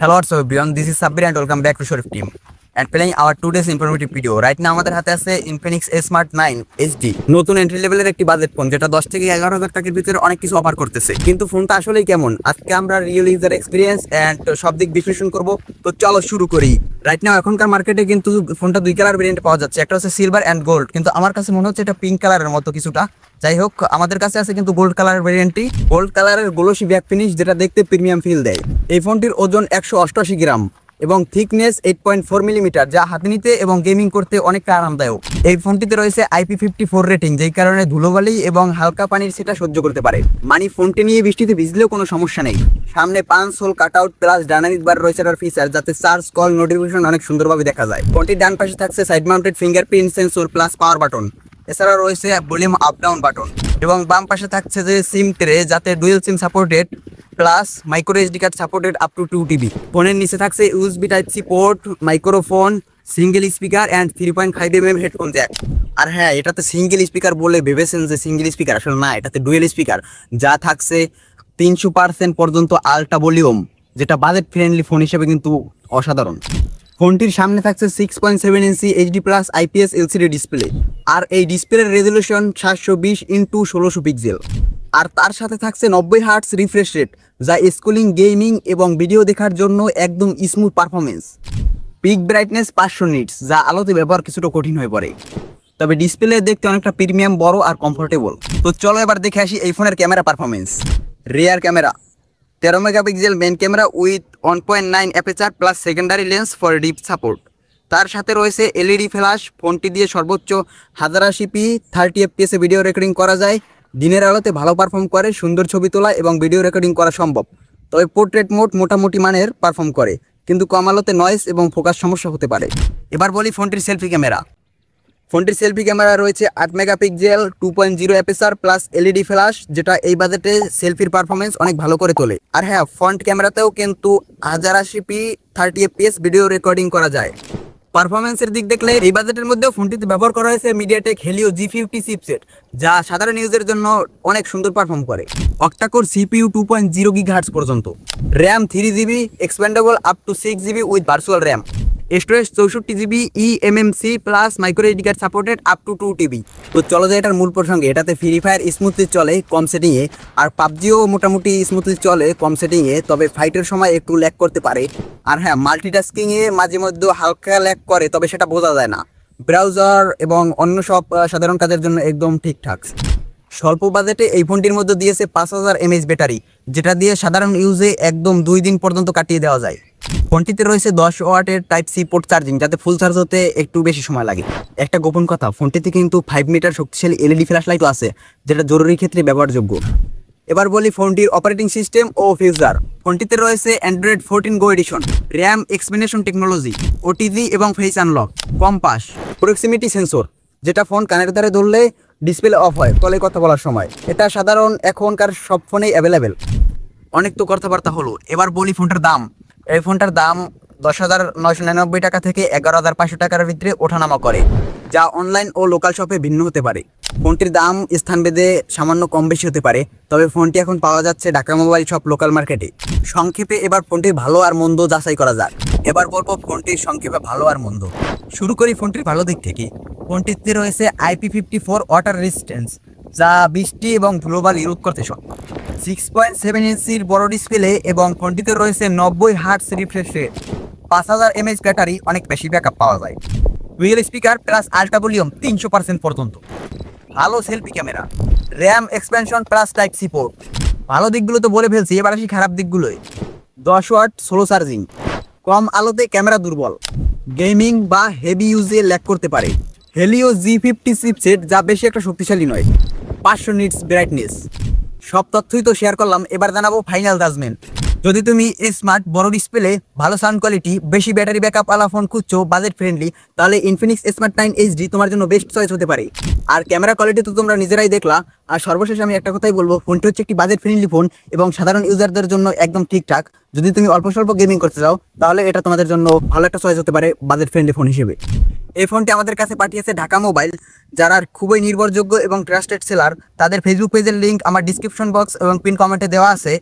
Hello, what's up everyone? This is Sabir and welcome back to Shorif team and playing our today's informative video. Right now আমাদের হাতে আছে Infinix Smart 9 HD নতুন entry লেভেলের একটি budget phone যেটা 10 থেকে 11,000 টাকার ভিতরে অনেক কিছু অফার করতেছে। কিন্তু ফোনটা আসলেই কেমন আজকে আমরা রিয়েল ইউজার এক্সপেরিয়েন্স এন্ড সব দিক বিশ্লেষণ করব। তো চলো শুরু করি। রাইট নাও এখনকার মার্কেটে কিন্তু ফোনটা দুই কালার ভেরিয়েন্টে পাওয়া যাচ্ছে, একটা হচ্ছে সিলভার এন্ড গোল্ড, কিন্তু আমার কাছে মনে হচ্ছে এটা পিঙ্ক কালারের মতো কিছুটা। যাই হোক, আমাদের কাছে আছে কিন্তু গোল্ড কালারের ভেরিয়েন্টটি, গোল্ড কালারের গ্লোসি ব্যাক ফিনিশ যেটা দেখতে প্রিমিয়াম ফিল দেয়। এই ফোনটির ওজন 188 গ্রাম এবং থিকনেস 8.4 মিলিমিটার, যা হাতে নিতে এবং গেমিং করতে অনেকটা আরামদায়ক। এই ফোনটিতে রয়েছে IP54 রেটিং, যেই কারণে ধুলোবালি এবং হালকা পানির সেটা সহ্য করতে পারে। মানে ফোনটি নিয়ে বৃষ্টিতে ভিজলেও কোনো সমস্যা নেই। সামনে 5 hole cut out plus dynamic bar রয়েছে তার ফিচার, যাতে চার্জ কল নোটিফিকেশন অনেক সুন্দরভাবে দেখা যায়। ফোনটির ডান পাশে থাকছে side mounted fingerprint sensor plus power button, এছাড়া রয়েছে ভলিউম আপ ডাউন বাটন, এবং বাম পাশে থাকছে যে সিম ট্রে, যাতে dual sim supported plus micro SD card supported up to 2 TB। ফোনের নিচে থাকছে USB Type-C পোর্ট, microphone, single speaker and 3.5mm headphone jack. আর হ্যাঁ, এটাতে সিঙ্গেল স্পিকার বলে ভেবেছেন যে সিঙ্গেল স্পিকার, আসলে না, এটাতে ডুয়েল স্পিকার, যা থাকছে 300% পর্যন্ত আল্ট্রা ভলিউম, যেটা বাজেট ফ্রেন্ডলি ফোন হিসেবে কিন্তু অসাধারণ। ফোনটির সামনে থাকছে 6.7 ইঞ্চি HD+ IPS LCD ডিসপ্লে, আর এই ডিসপ্লের রেজলিউশন 720x1600 পিক্সেল। আর তার সাথে থাকছে 90 হার্টজ রিফ্রেশ রেট, যা স্কুলিং, গেমিং এবং ভিডিও দেখার জন্য একদম smooth performance. Pick brightness 500 nits, যা আলোতে ব্যবহার কিছুটা কঠিন হয়ে পড়ে, তবে ডিসপ্লে দেখতে অনেকটা প্রিমিয়াম, বড় আর কমফোর্টেবল। তো চলো এবার দেখে আসি এই ফোনের camera performance. Rear camera 13 megapixel main camera with 1.9 aperture plus secondary lens for depth support. তার সাথে রয়েছে LED ফ্ল্যাশ। ফোনটি দিয়ে সর্বোচ্চ 1080p 30 fps ভিডিও রেকর্ডিং করা যায়। দিনের আলোতে ভালো পারফর্ম করে, সুন্দর ছবি তোলা এবং ভিডিও রেকর্ডিং করা সম্ভব। তবে পোর্ট্রেট মোড মোটামুটি মানের পারফর্ম করে, কিন্তু কম আলোতে নয়েজ এবং ফোকাস সমস্যা হতে পারে। এবার বলি ফোনটির সেলফি ক্যামেরা। ফোনটির সেলফি ক্যামেরা রয়েছে 8 megapixel 2.0 aperture plus LED flash, যেটা এই বাজেটে সেলফির পারফরমেন্স অনেক ভালো করে তোলে। আর হ্যাঁ, ফ্রন্ট ক্যামেরাতেও কিন্তু 1080p 30 fps ভিডিও রেকর্ডিং করা যায়। পারফরমেন্সের দিক দেখলে এই বাজেটের মধ্যেও ফোনটিতে ব্যবহার করা হয়েছে MediaTek Helio G50 চিপসেট, যা সাধারণ ইউজের জন্য অনেক সুন্দর পারফর্ম করে। অক্টাকোর CPU 2.0 GHz পর্যন্ত, RAM 3GB expandable up to 6GB with virtual RAM, storage 64GB eMMC plus micro SD card supported up to 2 TB। তো চলো যে এটার মূল প্রসঙ্গে। এটাতে ফ্রি ফায়ার স্মুথলি চলে কম সেটিংয়ে, আর পাবজিও মোটামুটি স্মুথলি চলে কম সেটিংয়ে, তবে ফাইটের সময় একটু ল্যাগ করতে পারে। আর হ্যাঁ, মাল্টিটাস্কিংয়ে মাঝে মধ্যে হালকা ল্যাগ করে, তবে সেটা বোঝা যায় না। ব্রাউজার এবং অন্য সব সাধারণ কাজের জন্য একদম ঠিকঠাক। স্বল্প বাজেটে এই ফোনটির মধ্যে দিয়েছে 5000 mAh ব্যাটারি, যেটা দিয়ে সাধারণ ইউজে একদম 2 দিন পর্যন্ত কাটিয়ে দেওয়া যায়। ফোনটিতে রয়েছে 10 ওয়াটের Type-C পোর্ট চার্জিং, যাতে ফুল চার্জ হতে একটু বেশি সময় লাগে। একটা গোপন কথা, ফোনটিতে কিন্তু 5 মিটার শক্তিশালী LED ফ্ল্যাশ লাইটও আছে, যেটা জরুরি ক্ষেত্রে ব্যবহারযোগ্য। এবার বলি ফোনটির অপারেটিং সিস্টেম ও ফিচার। ফোনটিতে রয়েছে Android 14 Go edition, RAM expansion technology, OTG এবং face unlock, compass, proximity sensor, যেটা ফোন কানের ধারে ধরলে ডিসপ্লে অফ হয় কলে কথা বলার সময়। এটা সাধারণ এখনকার সব ফোনেই অ্যাভেলেবেল। অনেক তো কথাবার্তা হলো, এবার বলি ফোনটার দাম। এই ফোনটার দাম 10,999 টাকা থেকে 11,500 টাকার ভিতরে ওঠানামা করে, যা অনলাইন ও লোকাল শপে ভিন্ন হতে পারে। ফোনটির দাম স্থানভেদে সামান্য কম বেশি হতে পারে, তবে ফোনটি এখন পাওয়া যাচ্ছে ঢাকা মোবাইল শপ লোকাল মার্কেটে। সংক্ষেপে এবার ফোনটির ভালো আর মন্দ যাচাই করা যাক। এবার বলবো ফোনটির সংক্ষেপে ভালো আর মন্দ। শুরু করি ফোনটির ভালো দিক থেকে। ফোনটিতে রয়েছে IP54 ওয়াটার রেজিস্ট্যান্স, যা বৃষ্টি এবং ধুলোবালি রোধ করতে সক্ষম। 6.7 ইঞ্চির বড় ডিসপ্লে এবং ফোনটিতে রয়েছে 90 hertz refresh rate, 5000 mAh battery, অনেক বেশি ব্যাকআপ পাওয়া যায়। Dual speaker plus ultra volume 300% পর্যন্ত। ভালো selfie camera, RAM expansion plus Type-C port. ভালো দিকগুলো তো বলে ফেলছি, এবার আসি খারাপ দিকগুলোই। 10 ওয়াট স্লো চার্জিং, কম আলোতে ক্যামেরা দুর্বল, গেমিং বা হেভি ইউজে ল্যাগ করতে পারে। Helio G50 চিপসেট, যা বেশি একটা শক্তিশালী নয়, 500 নিটস ব্রাইটনেস। সব তথ্যই তো শেয়ার করলাম, এবার জানাবো ফাইনাল জাজমেন্ট। যদি তুমি স্মার্ট, বড় ডিসপ্লে, ভালো সাউন্ড কোয়ালিটি, বেশি ব্যাটারি ব্যাকআপ আলা ফোন খুঁজছো বাজেট ফ্রেন্ডলি, তাহলে Infinix Smart 9 HD তোমার জন্য বেস্ট চয়েস হতে পারে। আর ক্যামেরা কোয়ালিটি তো তোমরা নিজেরাই দেখলা। আর সর্বশেষে আমি একটা কথাই বলবো, ফোনটি হচ্ছে একটি বাজেট ফ্রেন্ডলি ফোন এবং সাধারণ ইউজারদের জন্য একদম ঠিকঠাক। যদি তুমি অল্প স্বল্প গেমিং করতে চাও, তাহলে এটা তোমাদের জন্য ভালো একটা চয়েস হতে পারে বাজেট ফ্রেন্ডলি ফোন হিসেবে। এই ফোনটি আমাদের কাছে পাঠিয়েছে ঢাকা মোবাইল, যারা খুবই নির্ভরযোগ্য এবং ট্রাস্টেড সেলার। তাদের ফেসবুক পেজের লিঙ্ক আমার ডিসক্রিপশন বক্স এবং পিন কমেন্টে দেওয়া আছে।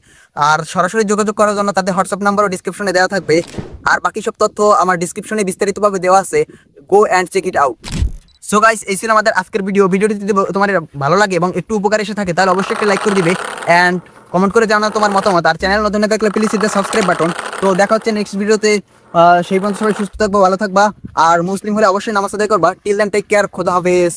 আর সরাসরি যোগাযোগ করার জন্য তাদের হোয়াটসঅ্যাপ নাম্বারও ডিসক্রিপশনে দেওয়া থাকবে। আর বাকি সব তথ্য আমার ডিসক্রিপশনে বিস্তারিতভাবে দেওয়া আছে, go and check it out. So guys, এই ছিল আমাদের আজকের ভিডিওটি যদি তোমার ভালো লাগে এবং একটু উপকার এসে থাকে তাহলে অবশ্যই একটা লাইক করে দিবে অ্যান্ড কমেন্ট করে জানাও তোমার মতামত। আর চ্যানেল নতুন না থাকলে please hit the subscribe button. তো দেখা হচ্ছে নেক্সট ভিডিওতে। সেই পর্যন্ত সবাই সুস্থ থাকবা, ভালো থাকবা, আর মুসলিম হলে অবশ্যই নামাজ আদায় করবা। টিল দেন টেক কেয়ার, খোদা হাফেজ।